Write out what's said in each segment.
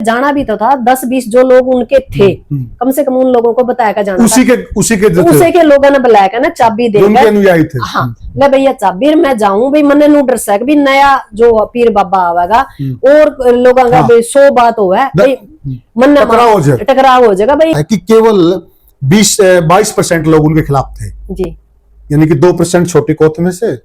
जाना भी तो था 10-20 जो लोग उनके थे, कम से कम उन लोगों को बताया का जाना उसी के लोगों ने बुलाया का ना चाबी देकर अनुयायी थे। हाँ ले भैया चाबी मैं जाऊं भाई मने नु डर सक भी नया जो पीर बाबा आवेगा और लोगों का 100 बात हो है भाई मन टकराव हो जाएगा भाई कि केवल 22% लोग उनके खिलाफ थे जी, यानी कि 2% छोटी कोत में से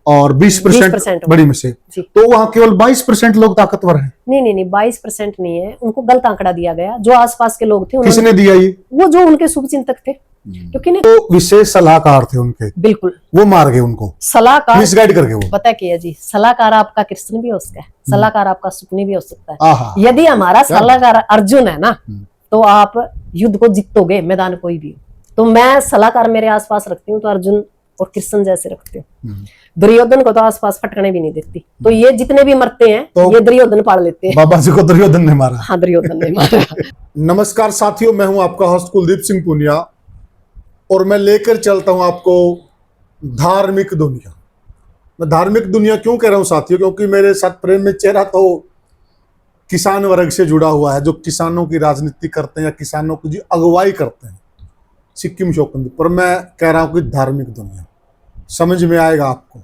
और 20% बड़ी में से, तो वहाँ केवल 22% लोग ताकतवर हैं। नहीं 22% नहीं है, उनको गलत आंकड़ा दिया गया। जो आसपास के लोग थे किसने दिया ये? वो जो उनके शुभचिंतक थे, क्योंकि तो विशेष सलाहकार थे उनके, बिल्कुल वो मार गए उनको सलाहकार मिसगाइड करके। वो पता क्या जी, सलाहकार आपका कृष्ण भी हो सकता है, सलाहकार आपका सुकनी भी हो सकता है। यदि हमारा सलाहकार अर्जुन है ना तो आप युद्ध को जीतोगे, मैदान कोई भी। तो मैं सलाहकार मेरे आसपास रखती हूँ तो अर्जुन और कृष्ण जैसे रखती हूँ। दुर्योधन को तो आसपास फटकने भी नहीं देती, तो ये जितने भी मरते हैं तो ये दुर्योधन पाल लेते हैं। बाबा जी को दुर्योधन ने मारा। हाँ दुर्योधन ने मारा। नमस्कार साथियों, मैं हूं आपका होस्ट कुलदीप सिंह पुनिया और मैं लेकर चलता हूं आपको धार्मिक दुनिया। मैं धार्मिक दुनिया क्यों कह रहा हूं साथियों, क्योंकि मेरे साथ प्रेम में चेहरा तो किसान वर्ग से जुड़ा हुआ है, जो किसानों की राजनीति करते हैं या किसानों की जो अगुवाई करते हैं सिक्किम शोकंदी पर। मैं कह रहा हूं कि धार्मिक दुनिया समझ में आएगा आपको।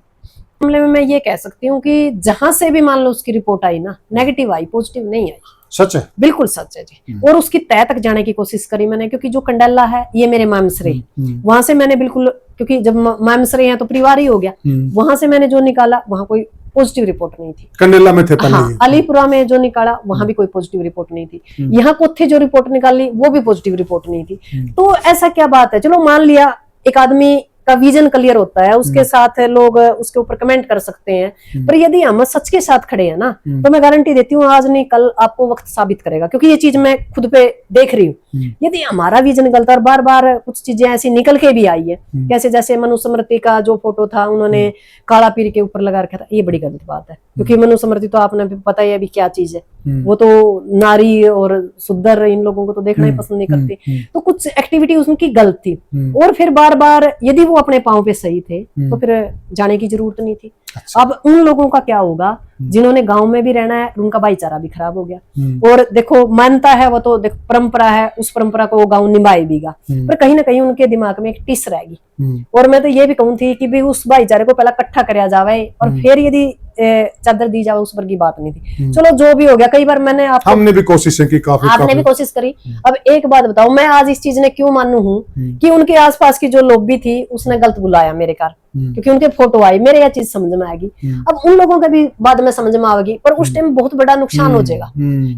मामले में मैं ये कह सकती हूँ कि जहां से भी मान लो उसकी रिपोर्ट आई ना, नेगेटिव आई, पॉजिटिव नहीं आई। सच है, बिल्कुल सच है जी। और उसकी तह तक जाने की कोशिश करी मैंने, क्योंकि जो कंडेला है ये मेरे मामसरे, वहां से मैंने बिल्कुल, क्योंकि जब मामसरे हैं तो परिवार ही हो गया, वहां से मैंने जो निकाला वहां कोई पॉजिटिव रिपोर्ट नहीं थी। कंडेला में थे पहले। हाँ, अलीपुरा में जो निकाला वहां भी कोई पॉजिटिव रिपोर्ट नहीं थी। यहाँ कोथे जो रिपोर्ट निकाली वो भी पॉजिटिव रिपोर्ट नहीं थी। तो ऐसा क्या बात है, चलो मान लिया एक आदमी का विजन क्लियर होता है, उसके साथ लोग उसके ऊपर कमेंट कर सकते हैं, पर यदि हम सच के साथ खड़े हैं ना तो मैं गारंटी देती हूँ आज नहीं कल आपको वक्त साबित करेगा, क्योंकि ये चीज मैं खुद पे देख रही हूँ। यदि हमारा विजन गलत और बार बार कुछ चीजें ऐसी निकल के भी आई है, कैसे जैसे मनुस्मृति का जो फोटो था उन्होंने काला पीर के ऊपर लगा रखा था, ये बड़ी गलत बात है। क्योंकि मनुस्मृति तो आपने पता ही अभी क्या चीज है, वो तो नारी और शुद्धर इन लोगों को तो देखना ही पसंद नहीं करती। तो कुछ एक्टिविटी उनकी गलत थी, और फिर बार बार यदि वो अपने पांव पे सही थे तो फिर जाने की जरूरत नहीं थी। अच्छा। अब उन लोगों का क्या होगा जिन्होंने गांव में भी रहना है, उनका भाईचारा भी खराब हो गया। और देखो मानता है वो तो परंपरा है, उस परंपरा को वो गांव निभाएगा, पर कहीं ना कहीं उनके दिमाग में एक टिस रहेगी। और मैं तो ये भी कहूँ थी कि भी उस भाईचारे को पहला इकट्ठा कराया जावे और फिर यदि चादर दी जाए, उस पर की बात नहीं थी। चलो जो भी हो गया, कई बार मैंने हमने भी कोशिश की, आपने भी कोशिश करी। अब एक बात बताओ, मैं आज इस चीज ने क्यों मानू हूँ कि उनके आसपास की जो लॉबी थी उसने गलत बुलाया मेरे घर, क्योंकि उनके फोटो आई, मेरे यह चीज समझ में आएगी। अब उन लोगों का भी बाद में समझ में आएगी, पर उस टाइम बहुत बड़ा नुकसान हो जाएगा।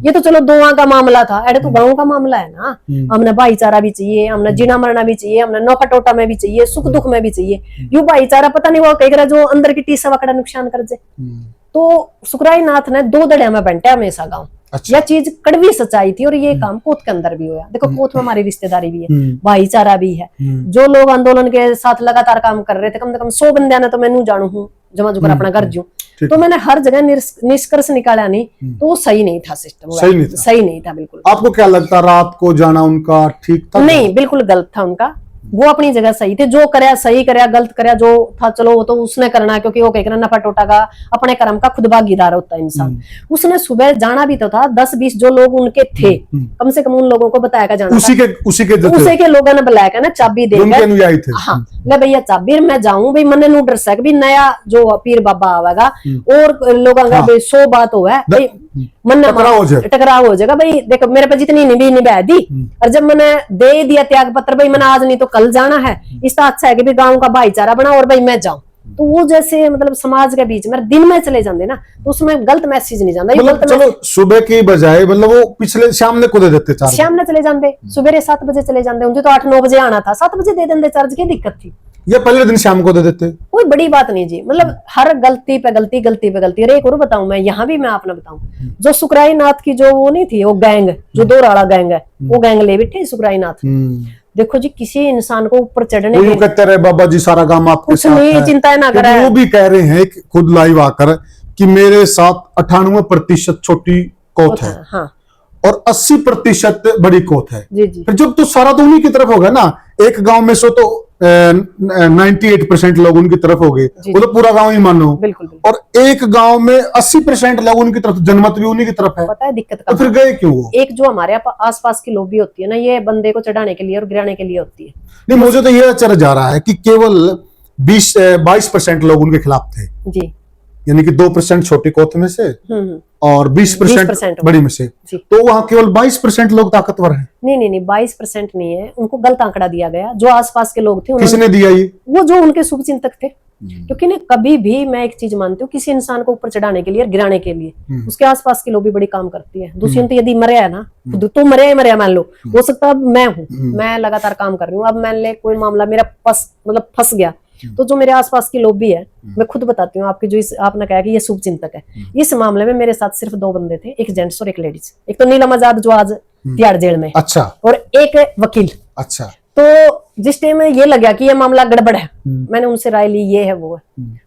ये तो चलो दोवां का मामला था, अरे तो गाँव का मामला है ना। हमने भाईचारा भी चाहिए, हमने जीना मरना भी चाहिए, हमने नौका टोटा में भी चाहिए, सुख दुख में भी चाहिए। यू भाईचारा पता नहीं वो कह जो अंदर की टीसा वकड़ा नुकसान कर जाए। तो सुखराई नाथ ने 2 दड़िया में बंटा हमेशा गाँव। अच्छा। यह चीज कड़वी सच्चाई थी, और ये काम कोत के अंदर भी हुआ। देखो कोत में हमारी रिश्तेदारी भी है, भाईचारा भी है। जो लोग आंदोलन के साथ लगातार काम कर रहे थे, कम से कम 100 बंदे ने तो मैं जानू हूँ जमा जुकर अपना घर जू। तो मैंने हर जगह निष्कर्ष निकाला नहीं, तो वो सही नहीं था सिस्टम, सही नहीं था बिल्कुल। आपको क्या लगता रात को जाना उनका ठीक था? नहीं, बिल्कुल गलत था उनका। वो अपनी जगह सही थे, जो करया सही करया, गलत करया जो था चलो वो तो उसने करना है, क्योंकि वो कहना नफा टोटा का अपने कर्म का खुद भागीदार होता है इंसान। उसने सुबह जाना भी तो था, 10-20 जो लोग उनके थे, कम से कम उन लोगों को बताया जाना उसी के लोगों ने बुलाया ना चाबी देकर। अनुयायी थे। हाँ ले भैया चाबी मैं जाऊं भाई मने नु डर सक भी नया जो पीर बाबा आवेगा और लोगों का 100 बात हो है मन टकराव हो जाएगा। भाई देखो मेरे पे जितनी निभा दी, और जब मैंने दे दिया त्याग पत्र, भाई मैंने आज नहीं तो कल जाना है, इसका अच्छा है कि भाई गांव का भाईचारा बना और भाई मैं जाऊं। तो वो जैसे मतलब समाज के बीच में दिन में चले जाते ना, तो उसमें गलत मैसेज नहीं जाता। मतलब चलो सुबह की बजाय मतलब वो पिछले शाम ने को दे देते, शाम ने चले जाते, सुबह 7 बजे चले जाते। उनसे तो 8-9 बजे आना था, 7 बजे दे देते चार्ज, की दिक्कत थी? ये पहले दिन शाम को दे देते, कोई बड़ी बात नहीं जी। मतलब हर गलती पे गलती, गलती पे गलती। अरे एक और बताऊं मैं, यहाँ भी मैं आपने बताऊं, जो सुखराई नाथ की जो वो नहीं थी, वो गैंग जो 2 राड़ा गैंग है, वो गैंग ले बैठे सुखराई नाथ। देखो जी, किसी इंसान को ऊपर चढ़ने के कहते रहे बाबा जी सारा काम आपके साथ है, चिंता ना करें। वो भी कह रहे हैं खुद लाइव आकर कि मेरे साथ 98% छोटी कोत है, हाँ, और 80% बड़ी कोत है। जी जी। फिर जब तो सारा तो उन्हीं की तरफ होगा ना, एक गांव में सो तो 98% लोग उनकी तरफ हो गए, जी, वो तो पूरा गांव ही मानो। बिल्कुल बिल्कुल। और एक गांव में 80% लोग उनकी तरफ, जनमत भी उन्हीं की तरफ है, पता है दिक्कत तो कहाँ फिर है? गए क्यों वो? एक जो हमारे आसपास की लॉबी होती है ना, ये बंदे को चढ़ाने के लिए और गिराने के लिए होती है। नहीं, मुझे तो ये चल जा रहा है कि केवल 22% लोग उनके खिलाफ थे, जी। यानी कि 2% छोटी कोत में से और 20% 20% बड़ी में से, जी। तो वहां केवल 22% लोग ताकतवर हैं। नहीं 22% नहीं है, उनको गलत आंकड़ा दिया गया। जो आसपास के लोग थे किसने दिया ये? वो जो उनके शुभचिंतक थे। क्योंकि ना कभी भी मैं एक चीज मानती हूँ, किसी इंसान को ऊपर चढ़ाने के लिए और गिराने के लिए उसके आसपास की लोग भी बड़ी काम करती है। दुष्यंत यदि मरे है ना, खुद तो मरे मान लो, हो सकता है अब मैं हूँ, मैं लगातार काम कर रही हूँ, अब मान ले कोई मामला मेरा फंस गया, तो जो मेरे आसपास की लॉबी है, मैं खुद बताती हूँ आपकी, जो आपने कहा कि ये शुभ चिंतक है, इस मामले में मेरे साथ सिर्फ 2 बंदे थे, एक जेंट्स और एक लेडीज। एक तो नीलम आजाद जो आज तिहाड़ जेल में, अच्छा, और एक वकील। अच्छा। तो जिस टाइम में ये लगा कि ये मामला गड़बड़ है, मैंने उनसे राय ली, ये है वो है,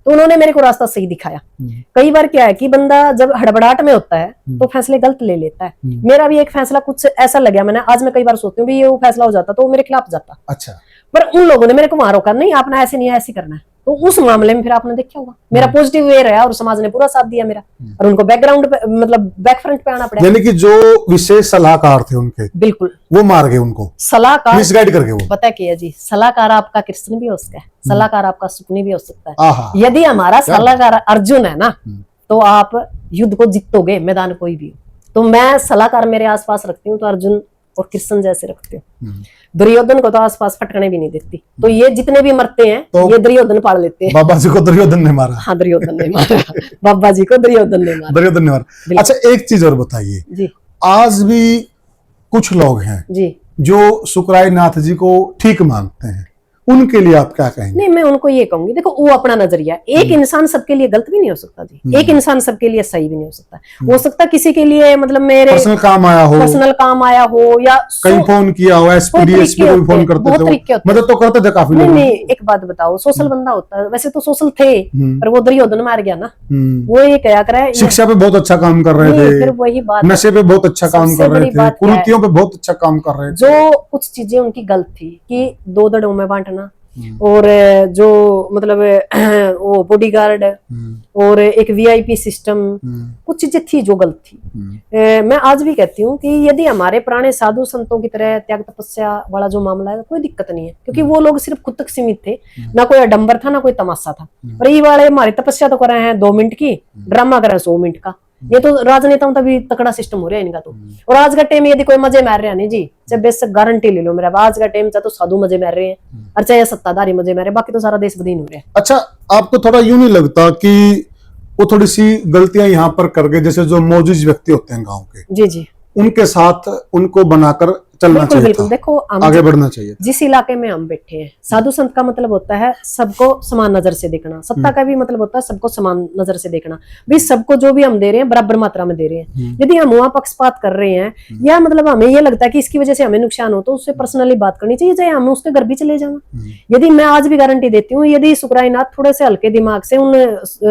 तो उन्होंने मेरे को रास्ता सही दिखाया। कई बार क्या है कि बंदा जब हड़बड़ाहट में होता है तो फैसले गलत ले लेता है। मेरा भी एक फैसला कुछ ऐसा लगा, मैंने आज मैं कई बार सोचती हूँ भी ये वो फैसला हो जाता तो वो मेरे खिलाफ जाता। अच्छा। पर उन लोगों ने मेरे को वहां रोका, नहीं आपने ऐसे नहीं है, ऐसे करना है। तो उस मामले में फिर आपने देखा होगा मेरा पॉजिटिव वे रहा और समाज ने पूरा साथ दिया मेरा, और उनको बैकग्राउंड पे, मतलब बैक फ्रंट पे आना पड़ा। यानी कि जो विशेष सलाहकार थे उनके, बिल्कुल, वो मार गए उनको, सलाहकार मिसगाइड करके। वो पता क्या है जी, सलाहकार आपका कृष्ण भी हो सकता है, सलाहकार आपका सुकनी भी हो सकता है। आहा। यदि हमारा सलाहकार अर्जुन है ना, तो आप युद्ध को जीतोगे, मैदान कोई भी हो। तो मैं सलाहकार मेरे आसपास रखती हूँ तो अर्जुन और कृष्ण जैसे रखती हूँ। दुर्योधन को तो आसपास फटकने भी नहीं देती, तो ये जितने भी मरते हैं तो ये दुर्योधन पाल लेते हैं। बाबा जी को दुर्योधन ने मारा। हाँ, दुर्योधन ने मारा। बाबा जी को दुर्योधन ने मारा। दुर्योधन ने मारा। अच्छा, एक चीज और बताइए जी। आज भी कुछ लोग हैं जी जो सुकराई नाथ जी को ठीक मानते हैं, उनके लिए आप क्या कहेंगे? नहीं, मैं उनको ये कहूंगी, देखो वो अपना नजरिया, एक इंसान सबके लिए गलत भी नहीं हो सकता जी, एक इंसान सबके लिए सही भी नहीं हो सकता। हो सकता किसी के लिए मतलब मेरे पर्सनल काम आया हो, या कहीं फोन किया हो, एसपीडीएसपी को भी फोन करते थे, मदद तो करते थे काफी लोग। नहीं, एक बात बताओ, सोशल बंदा होता है, वैसे तो सोशल थे, पर वो दुर्योधन मार गया ना, वो ये क्या करे, शिक्षा पे बहुत अच्छा काम कर रहे थे, फिर वही बात, नशे पे बहुत अच्छा काम कर रहे थे, कुरीतियों पे बहुत अच्छा काम कर रहे थे। जो कुछ चीजें उनकी गलत थी कि 2 दड़ों में बांटना, और जो मतलब वो बॉडीगार्ड और एक वीआईपी सिस्टम, कुछ चीजें थी जो गलत थी। मैं आज भी कहती हूँ कि यदि हमारे पुराने साधु संतों की तरह त्याग तपस्या वाला जो मामला है, कोई दिक्कत नहीं है, क्योंकि वो लोग सिर्फ खुद तक सीमित थे, ना कोई आडंबर था ना कोई तमाशा था। पर ये वाले हमारी तपस्या तो कर रहे हैं 2 मिनट की, ड्रामा कर रहे हैं 100 मिनट का। ये तो राजनेताओं तभी तकड़ा सिस्टम हो रहा है इनका तो। और आज का टाइम यदि कोई मजे मार रहा है, नहीं जी, चाहे बेशक गारंटी ले लो मेरा, आज का टाइम चाहे तो साधु मजे मार रहे हैं और चाहे सत्ताधारी मजे मार रहे हैं, बाकी तो सारा देश बदीन हो रहा है। अच्छा, आपको थोड़ा यूं नहीं लगता कि वो थोड़ी सी गलतियां यहाँ पर कर गए, जैसे जो मौजूद व्यक्ति होते हैं गाँव के, जी जी, उनके साथ उनको बनाकर चलना बिल्कुल चाहिए बिल्कुल। था, देखो आगे बढ़ना चाहिए। जिस इलाके में हम बैठे हैं, साधु संत का मतलब होता है सबको समान नजर से देखना, सत्ता का भी मतलब होता है सबको समान नजर से देखना। भी सबको जो भी हम दे रहे हैं बराबर मात्रा में दे रहे हैं। यदि हम वहां पक्षपात कर रहे हैं या मतलब हमें ये लगता है कि इसकी वजह से हमें नुकसान हो, तो उससे पर्सनली बात करनी चाहिए, चाहे हमें उसके घर भी चले जाना। यदि मैं आज भी गारंटी देती हूँ, यदि सुकराईनाथ थोड़े से हल्के दिमाग से उन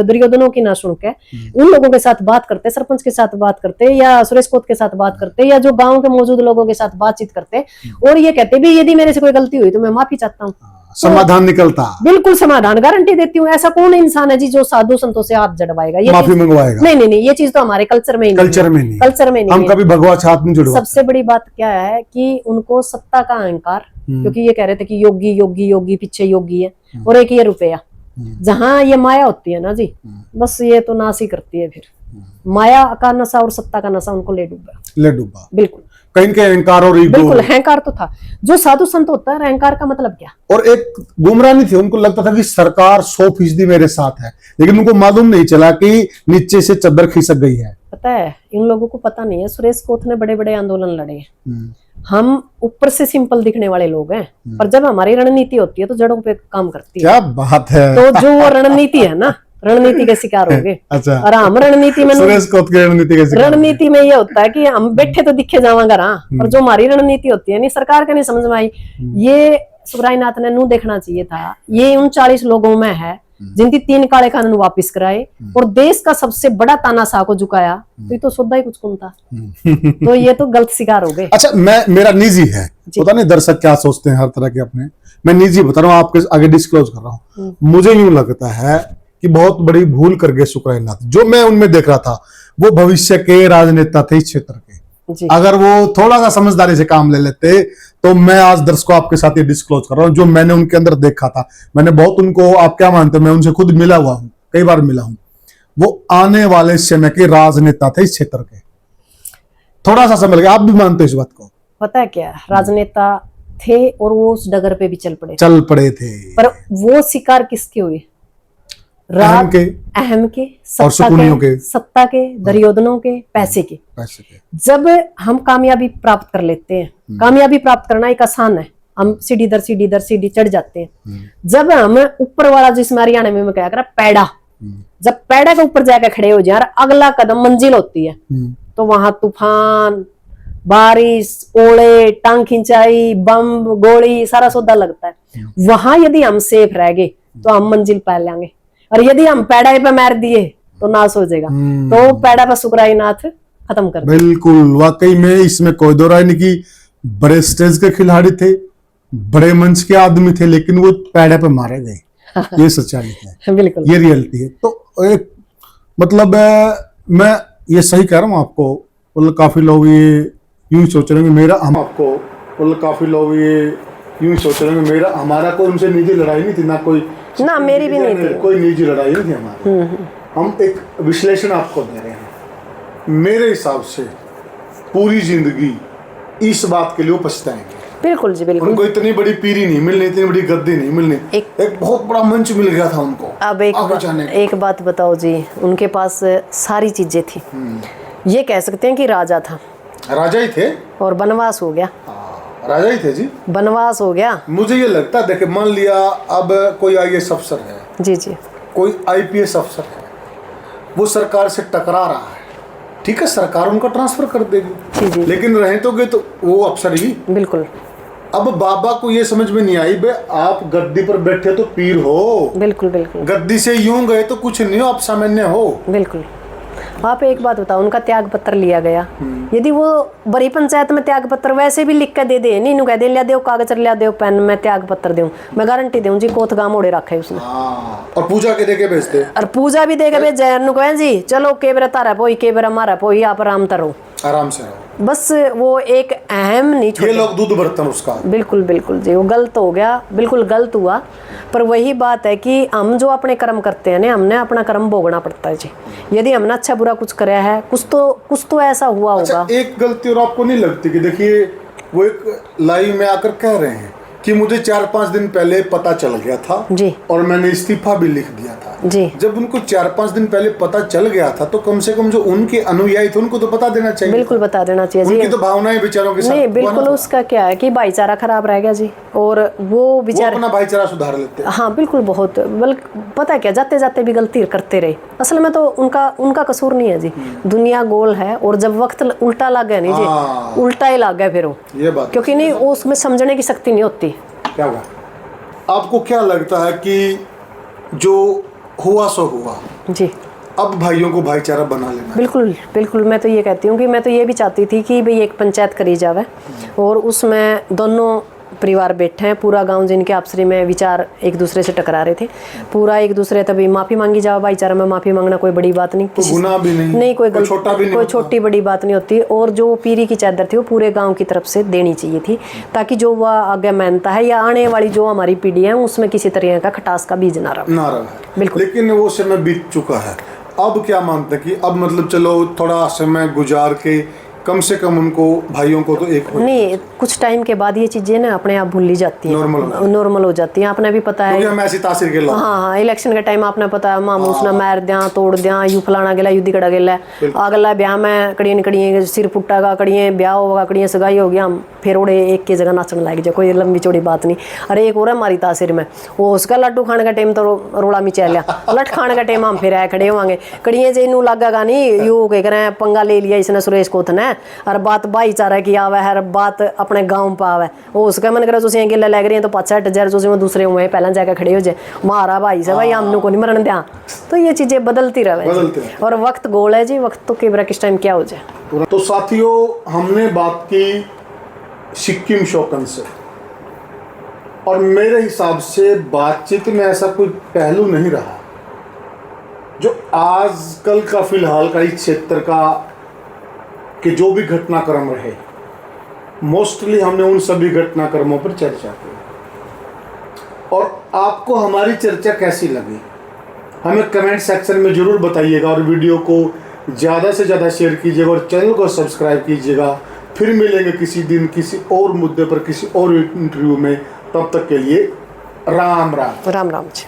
दुर्योधनों की ना सुन के उन लोगों के साथ बात करते, सरपंच के साथ बात करते या सुरेश कोत के साथ बात करते या जो गाँव के मौजूद लोगों के साथ बातचीत करते और ये कहते भी यदि मेरे से कोई गलती हुई तो मैं माफी चाहता हूँ, समाधान निकलता। बिल्कुल समाधान, गारंटी देती हूँ। ऐसा कौन इंसान है जी जो साधु संतों से हाथ जड़वाएगा, ये माफी मंगवाएगा? नहीं, ये चीज तो हमारे कल्चर में ही नहीं, हम कभी भगवा छात नहीं जुड़वा। सबसे बड़ी बात क्या है कि उनको सत्ता का अहंकार, क्योंकि ये कह रहे थे कि योगी योगी योगी, पीछे योगी है, और एक ये रुपया, जहां ये माया होती है ना जी, बस ये तो नाश ही करती है। फिर माया का नशा और सत्ता का नशा उनको ले डूबा। बिल्कुल, कहीं के अहंकार और ईगो। बिल्कुल, अहंकार तो था। जो साधु संत होता है, अहंकार का मतलब क्या? और एक गुमराह नहीं थी, उनको लगता था कि सरकार 100% मेरे साथ है, लेकिन उनको मालूम नहीं चला कि नीचे से चद्दर खिसक गई है। पता है, इन लोगों को पता नहीं है, सुरेश कोत ने बड़े बड़े आंदोलन लड़े हैं। हम ऊपर से सिंपल दिखने वाले लोग हैं, पर जब हमारी रणनीति होती है तो जड़ों पे काम करती है। क्या बात है। तो जो वो रणनीति है ना, रणनीति के शिकार हो गए। अच्छा। और हम रणनीति में, सुरेश कोत की रणनीति में ये होता है कि हम बैठे तो दिखे जावांगा रहा, और जो हमारी रणनीति होती है नहीं, सरकार का नहीं समझ में आई। ये सुकराईनाथ ने नू देखना चाहिए था, ये 39 लोगों में है जिनकी 3 काले कानून वापस कराए और देश का सबसे बड़ा तानाशाह को झुकाया, तो ये तो सौदा ही कुछ कौन था। तो ये तो गलत शिकार हो गए। अच्छा, मेरा निजी है, पता नहीं दर्शक क्या सोचते हैं हर तरह के अपने, मैं निजी बता रहा हूँ, आपके आगे डिस्क्लोज कर रहा हूँ। मुझे यूं लगता है कि बहुत बड़ी भूल कर गए शुक्रानाथ। जो मैं उनमें देख रहा था वो भविष्य के राजनेता थे इस क्षेत्र के। अगर वो थोड़ा सा समझदारी से काम ले लेते तो मैं आज दर्शकों आपके साथ ये डिस्क्लोज कर रहा हूँ जो मैंने उनके अंदर देखा था। मैंने बहुत उनको, आप क्या मानते हो, मैं उनसे खुद मिला हुआ हूँ, कई बार मिला हूँ। वो आने वाले समय के राजनेता थे इस क्षेत्र के। थोड़ा सा समझ गया, आप भी मानते हो इस बात को? पता है क्या, राजनेता थे और वो उस डगर पे भी चल पड़े थे, पर वो शिकार किसके हुए? अहम के, सत्ता के, दुर्योधनों के, पैसे के। जब हम कामयाबी प्राप्त कर लेते हैं, कामयाबी प्राप्त करना एक आसान है, हम सीढ़ी दर सीढ़ी चढ़ जाते हैं। जब हम ऊपर वाला, जिसमें हरियाणा में क्या करा, पैड़ा, जब पैड़ा के ऊपर जाकर खड़े हो जाए, अगला कदम मंजिल होती है, तो वहां तूफान, बारिश, ओले, टांग खिंचाई, बम, गोली, सारा सौदा लगता है। वहां यदि हम सेफ रह गए तो हम मंजिल पा लेंगे, और यदि हम पैड़ा पे मार दिए तो नाश हो जाएगा। तो पैड़ा पर शुक्रानाथ खत्म कर दिया। बिल्कुल, वाकई में इसमें कोई दो राय नहीं कि बड़े स्टेज के खिलाड़ी थे, बड़े मंच के आदमी थे, लेकिन वो पैड़ा पे मारे गए। ये सच्चाई है, बिल्कुल ये रियलिटी है। तो एक मतलब मैं ये सही कह रहा हूँ आपको, मतलब काफी लोग ये यूं सोच रहे हैं मेरा, हम आपको, मतलब काफी लोग ये यूं सोच रहे हैं मेरा, हमारा कोई उनसे निजी लड़ाई नहीं थी, ना मेरी भी नहीं थी, कोई निजी लड़ाई नहीं थी हमारी। हम एक विश्लेषण आपको दे रहे हैं। मेरे हिसाब से पूरी जिंदगी इस बात के लिए पछताएंगे। बिल्कुल जी, बिल्कुल। उनको इतनी बड़ी पीरी नहीं मिलनी, इतनी बड़ी गद्दी नहीं मिलनी, एक बहुत बड़ा मंच मिल गया था उनको। अब एक बात बताओ जी, उनके पास सारी चीजें थी, ये कह सकते हैं कि राजा था, राजा ही थे, और वनवास हो गया। राजा ही थे जी, वनवास हो गया। मुझे ये लगता है, देखे मान लिया अब कोई IAS अफसर है, जी जी, कोई IPS अफसर है, वो सरकार से टकरा रहा है, ठीक है, सरकार उनका ट्रांसफर कर देगी, जी जी, लेकिन रहे तो वो अफसर ही। बिल्कुल। अब बाबा को ये समझ में नहीं आई, बे आप गद्दी पर बैठे तो पीर हो, बिल्कुल बिल्कुल, गद्दी से यूं गए तो कुछ नहीं हो, आप सामान्य हो। बिल्कुल। आप एक बात बताओ, उनका त्याग पत्र लिया गया, यदि वो बड़ी पंचायत में त्याग पत्र वैसे भी लिख के दे दे, नहीं कह दे लिया दे कागज लिया दे पेन, मैं त्याग पत्र दूं, मैं गारंटी दूं जी कोत गांव मोड़े रखा है उसने। और पूजा के देके भेजते, और पूजा भी देके भेज जाए, कहें जी चलो के बेरा तारा पोई, के बेरा मारा पोई, आप आराम करो, आराम से रहो। बस वो एक अहम नहीं छोड़े, ये लोग दूध बर्तन उसका। बिल्कुल बिल्कुल जी, वो गलत हो गया, बिल्कुल गलत हुआ। पर वही बात है कि हम जो अपने कर्म करते हैं ना, हमने अपना कर्म भोगना पड़ता है जी। यदि हमने अच्छा बुरा कुछ कराया है, कुछ तो ऐसा हुआ होगा। एक गलती और आपको नहीं लगती कि देखिए वो एक लाइव में आकर कह रहे हैं कि मुझे 4-5 दिन पहले पता चल गया था जी, और मैंने इस्तीफा भी लिख दिया था जी। जब उनको 4-5 दिन पहले पता चल गया था तो कम से कम जो उनके अनुयायी थे उनको तो बता देना चाहिए। बिल्कुल बता देना चाहिए जी, उनकी तो भावनाएं बेचारों के साथ नहीं, बिल्कुल। उसका क्या है कि भाईचारा खराब रह गया जी, और वो बेचारे अपना भाईचारा सुधार लेते हैं। हाँ बिल्कुल, बहुत, बल्कि पता है क्या, जाते जाते भी गलती करते रहे। असल में तो उनका कसूर नहीं है जी, दुनिया गोल है, और जब वक्त उल्टा लग गया नहीं जी, उल्टा ही लग गया फिर वो, ये बात, क्योंकि नहीं उसमें समझने की शक्ति नहीं होती। क्या हुआ? आपको क्या लगता है कि जो हुआ सो हुआ जी, अब भाइयों को भाईचारा बना लेना? बिल्कुल बिल्कुल, मैं तो ये कहती हूँ कि मैं तो ये भी चाहती थी कि भाई एक पंचायत करी जावे, और उसमें दोनों परिवार बैठे हैं, पूरा गांव, जिनके आपसी में विचार एक दूसरे से टकरा रहे थे, पूरा एक दूसरे तभी माफी मांगी जाए। भाईचारा में माफी मांगना कोई बड़ी बात नहीं, किसी गुनाह भी नहीं, कोई छोटा भी नहीं, कोई छोटी बड़ी बात नहीं होती। और जो पीरी की चादर थी वो पूरे गांव की तरफ से देनी चाहिए थी, ताकि जो वह आगे मानता है या आने वाली जो हमारी पीढ़ी है उसमें किसी तरह का खटास का बीज ना रहा। बिल्कुल, लेकिन वो समय बीत चुका है। अब क्या मानते हैं कि अब मतलब चलो थोड़ा समय गुजार के कम से कम उनको भाइयों को तो एक नहीं, कुछ टाइम के बाद ये चीजें ना अपने आप भूल जाती हैं, नॉर्मल हो जाती हैं। आपने भी पता है, हम ऐसी तासीर के लोग, हाँ, इलेक्शन के टाइम आपने पता है मामूस ना मार दिया, तोड़ दिया, यू फलाना गेला, यू दिकड़ा गेला, अगला ब्याह में कड़िए सिर पुट्टागा, कड़िए ब्याह होगा, कड़िए सगाई हो गया, फिर उड़े एक की जगह नाचने लग जाए, कोई लंबी चौड़ी बात नहीं। अरे एक और है हमारी तासीर में, वो उसका लड्डू खाने का टाइम तो रोड़ा मिचा लिया, लट खाने का टाइम हम फिर आए खड़े होंगे, कड़िए जे इनू लगेगा नहीं, यू कह रहे हैं पंगा ले लिया इसने सुरेश कोथ ने, है और बात भाईचारा की आवे है, और बात अपने गांव पे आवे, वो उसका मन करे तुम अकेले लग रही है तो पाछा हट जाए, तुम दूसरे हुए पहला जाकर खड़े हो जाए, मारा भाई से भाई हमने को नहीं मरण दिया। तो ये चीजें बदलती रहे और वक्त गोल है जी, वक्त तो केवरा किस टाइम क्या हो जाए। तो साथियों, हमने बात की सिक्किम शोकन से, और मेरे हिसाब से बातचीत में ऐसा कोई पहलू नहीं रहा जो आजकल का फिलहाल का इस क्षेत्र का कि जो भी घटनाक्रम रहे, मोस्टली हमने उन सभी घटनाक्रमों पर चर्चा की। और आपको हमारी चर्चा कैसी लगी हमें कमेंट सेक्शन में ज़रूर बताइएगा, और वीडियो को ज़्यादा से ज़्यादा शेयर कीजिएगा और चैनल को सब्सक्राइब कीजिएगा। फिर मिलेंगे किसी दिन किसी और मुद्दे पर, किसी और इंटरव्यू में। तब तक के लिए राम राम। राम राम जी।